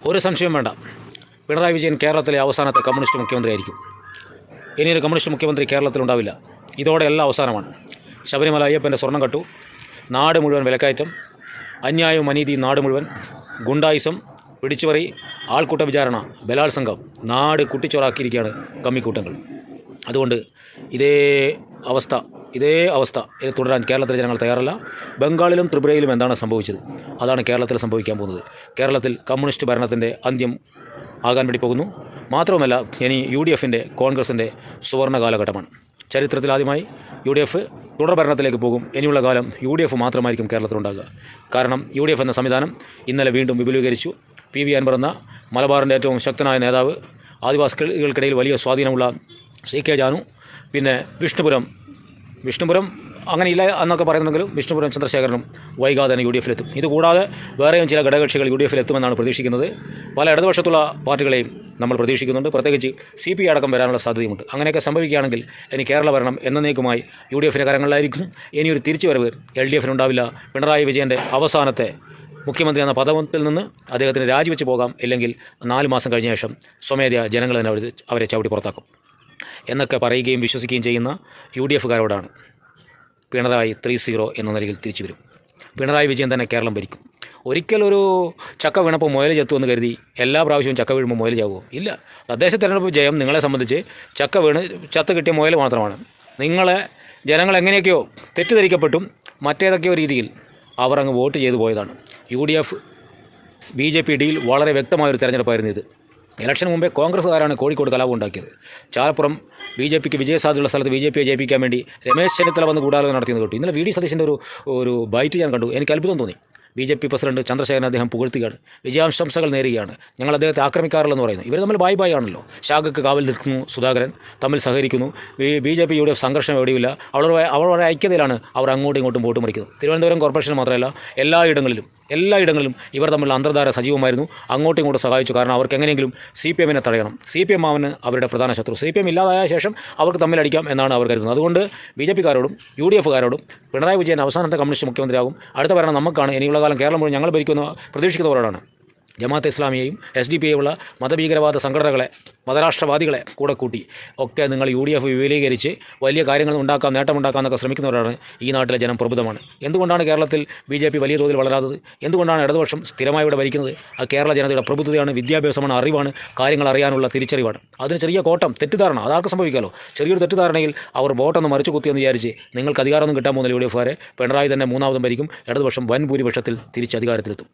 ഒരു സംശയം വേണ്ട, പിണറായി വിജയൻ കേരളത്തിലെ അവസാനത്തെ കമ്മ്യൂണിസ്റ്റ് മുഖ്യമന്ത്രിയായിരിക്കും. ഇനിയൊരു കമ്മ്യൂണിസ്റ്റ് മുഖ്യമന്ത്രി കേരളത്തിലുണ്ടാവില്ല. ഇതോടെ എല്ലാം അവസാനമാണ്. ശബരിമല അയ്യപ്പൻ്റെ സ്വർണ്ണം കട്ടു, നാട് മുഴുവൻ വിലക്കയറ്റം, അന്യായവും അനീതിയും നാട് മുഴുവൻ, ഗുണ്ടായിസം, പിടിച്ചുപറി, ആൾക്കൂട്ട വിചാരണ, ബലാത്സംഗം, നാട് കുട്ടിച്ചോറാക്കിയിരിക്കുകയാണ് കമ്മിക്കൂട്ടങ്ങൾ. അതുകൊണ്ട് ഇതേ അവസ്ഥ ഇത് തുടരാൻ കേരളത്തിലെ ജനങ്ങൾ തയ്യാറല്ല. ബംഗാളിലും ത്രിപുരയിലും എന്താണ് സംഭവിച്ചത്, അതാണ് കേരളത്തിൽ സംഭവിക്കാൻ പോകുന്നത്. കേരളത്തിൽ കമ്മ്യൂണിസ്റ്റ് ഭരണത്തിൻ്റെ അന്ത്യം ആകാൻ വേണ്ടി പോകുന്നു. മാത്രവുമല്ല, ഇനി UDFൻ്റെ, കോൺഗ്രസിൻ്റെ സുവർണ്ണ കാലഘട്ടമാണ്. ചരിത്രത്തിലാദ്യമായി UDF തുടർ ഭരണത്തിലേക്ക് പോകും. ഇനിയുള്ള കാലം UDF മാത്രമായിരിക്കും കേരളത്തിലുണ്ടാകുക. കാരണം UDF എന്ന സംവിധാനം ഇന്നലെ വീണ്ടും വിപുലീകരിച്ചു. PV അൻവർ എന്ന മലബാറിൻ്റെ ഏറ്റവും ശക്തനായ നേതാവ്, ആദിവാസികൾക്കിടയിൽ വലിയ സ്വാധീനമുള്ള CK ജാനു, പിന്നെ വിഷ്ണുപുരം അങ്ങനെയില്ല എന്നൊക്കെ പറയുന്നുണ്ടെങ്കിലും വിഷ്ണുപുരം ചന്ദ്രശേഖരനും വൈകാതെ തന്നെ UDFലെത്തും. ഇതുകൂടാതെ വേറെയും ചില ഘടകകക്ഷികൾ UDFലെത്തുമെന്നാണ് പ്രതീക്ഷിക്കുന്നത്. പല ഇടതുപക്ഷത്തുള്ള പാർട്ടികളെയും നമ്മൾ പ്രതീക്ഷിക്കുന്നുണ്ട്. പ്രത്യേകിച്ച് CPI അടക്കം വരാനുള്ള സാധ്യതയുമുണ്ട്. അങ്ങനെയൊക്കെ സംഭവിക്കുകയാണെങ്കിൽ ഇനി കേരള ഭരണം എന്നേക്കുമായി UDFൻ്റെ കരങ്ങളിലായിരിക്കും. ഇനിയൊരു തിരിച്ചുവരവ് LDFനുണ്ടാവില്ല. പിണറായി വിജയൻ്റെ അവസാനത്തെ മുഖ്യമന്ത്രി എന്ന പദത്തിൽ നിന്ന് അദ്ദേഹത്തിന് രാജിവെച്ച് പോകാം. ഇല്ലെങ്കിൽ 4 മാസം കഴിഞ്ഞ ശേഷം സ്വമേധയാ ജനങ്ങൾ തന്നെ അവരെ ചവിട്ടി പുറത്താക്കും എന്നൊക്കെ പറയുകയും വിശ്വസിക്കുകയും ചെയ്യുന്ന UDFകാരോടാണ് പിണറായി 3-0 എന്ന നിലയിൽ തിരിച്ചു വരും. പിണറായി വിജയൻ തന്നെ കേരളം ഭരിക്കും. ഒരിക്കലൊരു ചക്ക വീണപ്പോൾ മുയൽ ചത്തുവെന്ന് കരുതി എല്ലാ പ്രാവശ്യവും ചക്ക വീഴുമ്പോൾ മുയൽ ചാവുമോ? ഇല്ല. തദ്ദേശ തെരഞ്ഞെടുപ്പ് ജയം നിങ്ങളെ സംബന്ധിച്ച് ചക്ക വീണ് ചത്ത് കിട്ടിയ മുയൽ മാത്രമാണ്. ജനങ്ങൾ എങ്ങനെയൊക്കെയോ തെറ്റിദ്ധരിക്കപ്പെട്ടും മറ്റേതൊക്കെയോ രീതിയിൽ അവർ അങ്ങ് വോട്ട് ചെയ്തു പോയതാണ്. UDF BJP ഡീൽ വളരെ വ്യക്തമായൊരു തെരഞ്ഞെടുപ്പായിരുന്നു ഇത്. ഇലക്ഷന് മുമ്പേ കോൺഗ്രസ്സുകാരാണ് കോഴിക്കോട് കലാപം ഉണ്ടാക്കിയത്. ചാലപ്പുറം BJPക്ക് വിജയസാധ്യതയുള്ള സ്ഥലത്ത് BJPയെ ജയിപ്പിക്കാൻ വേണ്ടി രമേശ് ചെന്നിത്തല വന്ന് ഗൂഢാലോചന നടത്തിയെന്ന് കേട്ടു. ഇന്നലെ VD സതീശൻ്റെ ഒരു ബൈറ്റ് ഞാൻ കണ്ടു. എനിക്ക് അത്ഭുതം തോന്നി. BJP പ്രസിഡന്റ് ചന്ദ്രശേഖരൻ അദ്ദേഹം പുകഴ്ത്തുകയാണ്, വിജയാശംസകൾ നേരുകയാണ്. ഞങ്ങൾ അദ്ദേഹത്തെ ആക്രമിക്കാറില്ലെന്ന് പറയുന്നു. ഇവർ തമ്മിൽ ബായ് ആണല്ലോ. ശാഖയ്ക്ക് കാവൽ നിൽക്കുന്നു സുധാകരൻ, തമ്മിൽ സഹകരിക്കുന്നു. BJP UDF സംഘർഷം എവിടെയുമില്ല. അവരുടെ ഐക്യതയിലാണ് അവർ അങ്ങോട്ടും ഇങ്ങോട്ടും വോട്ട് മറിക്കുന്നത്. തിരുവനന്തപുരം കോർപ്പറേഷൻ മാത്രമല്ല, എല്ലായിടങ്ങളിലും ഇവർ തമ്മിലുള്ള അന്തർധാര സജീവമായിരുന്നു. അങ്ങോട്ടും ഇങ്ങോട്ടും സഹായിച്ചു. കാരണം അവർക്ക് എങ്ങനെയെങ്കിലും CPMനെ തടയണം. CPM ആവന് അവരുടെ പ്രധാന ശത്രു. CPM ഇല്ലാതായ ശേഷം അവർക്ക് തമ്മിലടിക്കാം എന്നാണ് അവർ കരുതുന്നത്. അതുകൊണ്ട് BJPക്കാരോടും UDFകാരോടും പിണറായി വിജയൻ അവസാനത്തെ കമ്മ്യൂണിസ്റ്റ് മുഖ്യമന്ത്രിയാകും. അടുത്ത ഭരണം നമുക്കാണ്. ഇനിയുള്ള കാലം കേരളം മുഴുവൻ ഞങ്ങൾ ഭരിക്കുന്ന പ്രതീക്ഷിക്കുന്നവരോടാണ്. ജമാഅത്തെ ഇസ്ലാമിയെയും SDPI ഉള്ള മതഭീകരവാദ സംഘടനകളെ, മതരാഷ്ട്രവാദികളെ കൂടെ കൂട്ടി ഒക്കെ നിങ്ങൾ UDF വിപുലീകരിച്ച് വലിയ കാര്യങ്ങൾ ഉണ്ടാക്കാം, നേട്ടമുണ്ടാക്കാം എന്നൊക്കെ ശ്രമിക്കുന്നവരാണ്. ഈ നാട്ടിലെ ജനം പ്രബുദ്ധമാണ്. എന്തുകൊണ്ടാണ് കേരളത്തിൽ BJP വലിയ തോതിൽ വളരാത്തത്? എന്തുകൊണ്ടാണ് ഇടതുപക്ഷം സ്ഥിരമായി ഇവിടെ ഭരിക്കുന്നത്? അത് കേരള ജനതയുടെ പ്രബുദ്ധതയാണ്, വിദ്യാഭ്യാസമാണ്, അറിവാണ്, കാര്യങ്ങൾ അറിയാനുള്ള തിരിച്ചറിവാണ്. അതിന് ചെറിയ കോട്ടം, തെറ്റിദ്ധാരണ, അതാർക്ക് സംഭവിക്കാമല്ലോ. ചെറിയൊരു തെറ്റിദ്ധാരണയിൽ അവർ വോട്ടൊന്ന് മറിച്ചു കുത്തിയെന്ന് വിചാരിച്ച് നിങ്ങൾക്ക് അധികാരമൊന്നും കിട്ടാൻ പോകുന്നില്ല. UDFകാരെ പിണറായി തന്നെ മൂന്നാമതും ഭരിക്കും. ഇടതുപക്ഷം വൻ ഭൂരിപക്ഷത്തിൽ തിരിച്ച് അധികാരത്തിലെത്തും.